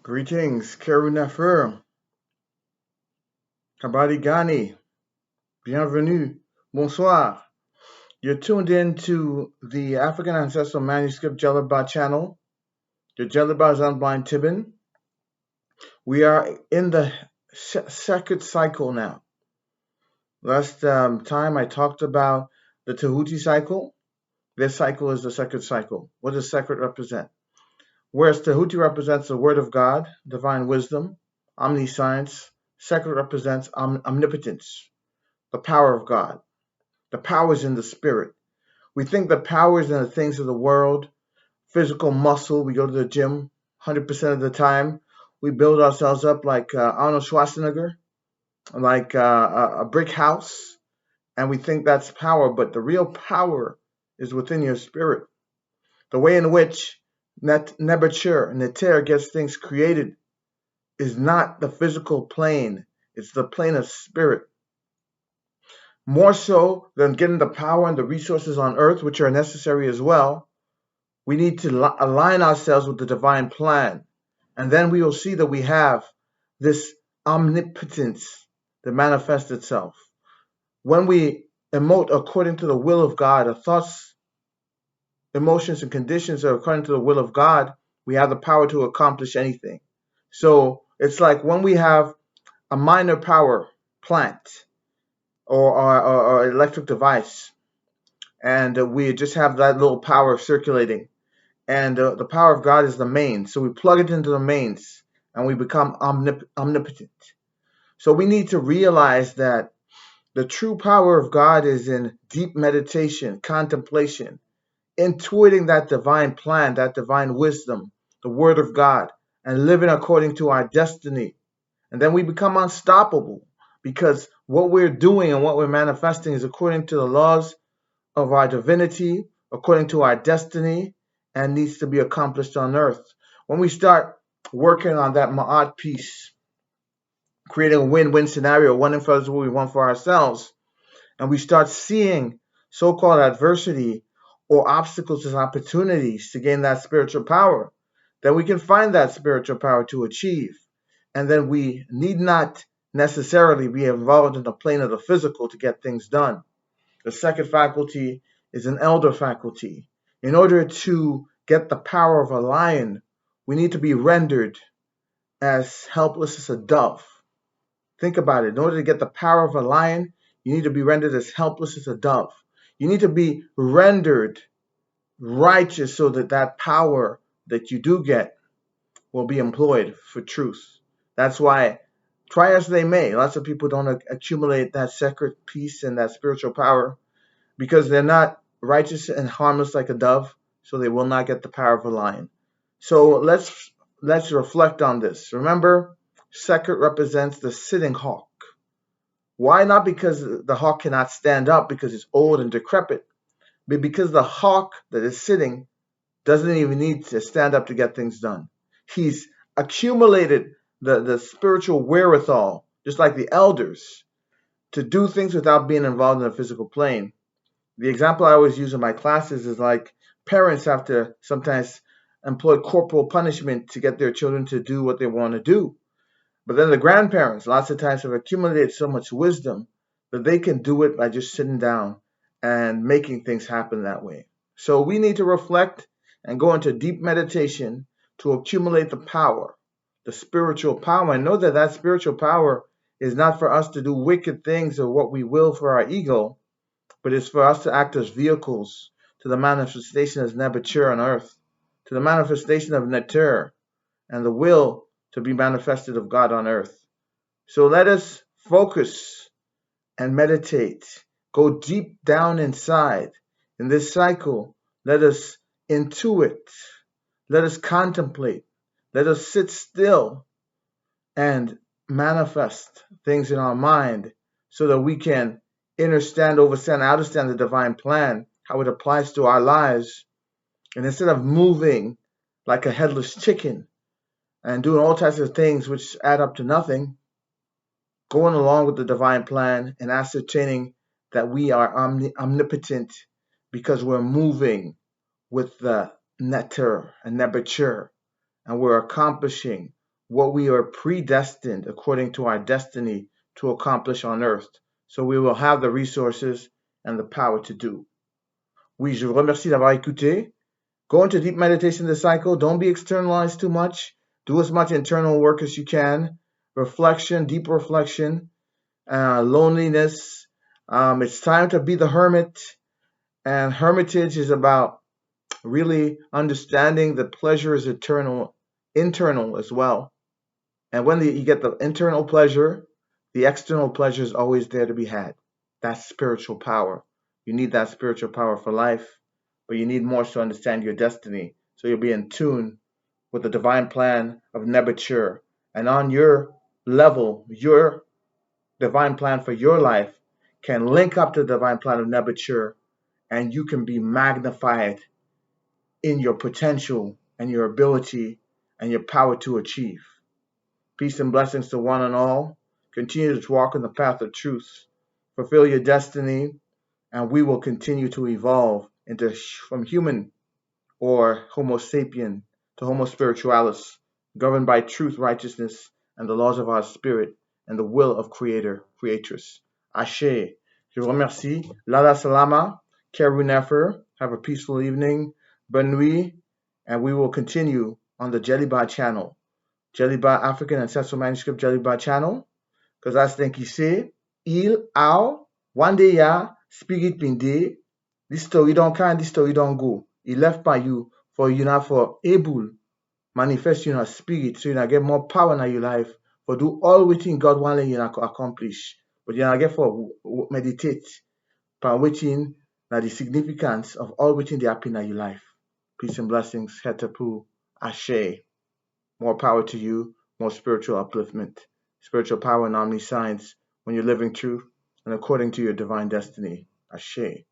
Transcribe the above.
Greetings, Karunafur, Kabadigani, bienvenue, bonsoir. You're tuned in to the African Ancestral Manuscript Jellyba channel. The Jellyba is on Blind Tibbin. We are in the second cycle now. Last time I talked about the Tahuti cycle. This cycle is the second cycle. What does second represent? Whereas Tahuti represents the Word of God, divine wisdom, omniscience, second represents omnipotence, the power of God. The power is in the spirit. We think the power is in the things of the world, physical muscle. We go to the gym 100% of the time. We build ourselves up like Arnold Schwarzenegger, like a brick house, and we think that's power. But the real power is within your spirit. The way in which Neter gets things created is not the physical plane. It's the plane of spirit. More so than getting the power and the resources on earth, which are necessary as well, we need to align ourselves with the divine plan. And then we will see that we have this omnipotence that manifests itself. When we emote according to the will of God, our thoughts, emotions, and conditions are according to the will of God, we have the power to accomplish anything. So it's like when we have a minor power plant or electric device, and we just have that little power circulating. And the power of God is the main. So we plug it into the mains and we become omnipotent. So we need to realize that the true power of God is in deep meditation, contemplation, intuiting that divine plan, that divine wisdom, the Word of God, and living according to our destiny. And then we become unstoppable because what we're doing and what we're manifesting is according to the laws of our divinity, according to our destiny, and needs to be accomplished on earth. When we start working on that Ma'at piece, creating a win-win scenario, one for us, what we want for ourselves, and we start seeing so-called adversity or obstacles as opportunities to gain that spiritual power, then we can find that spiritual power to achieve. And then we need not necessarily be involved in the plane of the physical to get things done. The second faculty is an elder faculty. In order to get the power of a lion, we need to be rendered as helpless as a dove. Think about it. In order to get the power of a lion, you need to be rendered as helpless as a dove. You need to be rendered righteous so that that power that you do get will be employed for truth. That's why, try as they may, lots of people don't accumulate that sacred peace and that spiritual power because they're not righteous and harmless like a dove, so they will not get the power of a lion. So let's reflect on this. Remember, Sekhet represents the sitting hawk. Why? Not because the hawk cannot stand up because it's old and decrepit, but because the hawk that is sitting doesn't even need to stand up to get things done. He's accumulated the spiritual wherewithal, just like the elders, to do things without being involved in the physical plane. The example I always use in my classes is like parents have to sometimes employ corporal punishment to get their children to do what they want to do. But then the grandparents lots of times have accumulated so much wisdom that they can do it by just sitting down and making things happen that way. So we need to reflect and go into deep meditation to accumulate the power, the spiritual power, and know that that spiritual power is not for us to do wicked things or what we will for our ego, but it's for us to act as vehicles to the manifestation of Nebuchadnezzar on earth, to the manifestation of Neter, and the will to be manifested of God on earth. So let us focus and meditate, go deep down inside. In this cycle, let us intuit, let us contemplate, let us sit still and manifest things in our mind so that we can understand the divine plan, how it applies to our lives. And instead of moving like a headless chicken and doing all types of things which add up to nothing, going along with the divine plan and ascertaining that we are omnipotent because we're moving with the Neter and Nebuchadnezzar, and we're accomplishing what we are predestined according to our destiny to accomplish on earth. So we will have the resources and the power to do. Oui, je vous remercie d'avoir écouté. Go into deep meditation this cycle. Don't be externalized too much. Do as much internal work as you can. Reflection, deep reflection, loneliness. It's time to be the hermit. And hermitage is about really understanding that pleasure is internal as well. And when you get the internal pleasure, the external pleasure is always there to be had. That's spiritual power. You need that spiritual power for life, but you need more to understand your destiny. So you'll be in tune with the divine plan of Nebuchadnezzar. And on your level, your divine plan for your life can link up to the divine plan of Nebuchadnezzar, and you can be magnified in your potential and your ability and your power to achieve. Peace and blessings to one and all. Continue to walk in the path of truth. Fulfill your destiny, and we will continue to evolve from human or Homo sapien to Homo spiritualis, governed by truth, righteousness, and the laws of our spirit and the will of Creator, Creatress. Ashe. Je vous remercie. Lala Salama. Keru Nefer. Have a peaceful evening. Bonne nuit. And we will continue on the Jellyba channel. Jellyba African Ancestral Manuscript Jellyba channel. Because I think you say, il, ao, one day ya, spirit pinde, this story don't come, this story don't go. He left by you for you not for able manifest your spirit so you not get more power in your life for do all within God want you to accomplish. But you not get for meditate by within now the significance of all within the happen in your life. Peace and blessings, Hetapu, Ashe. More power to you, more spiritual upliftment, spiritual power and omniscience when you're living truth and according to your divine destiny. Ashe.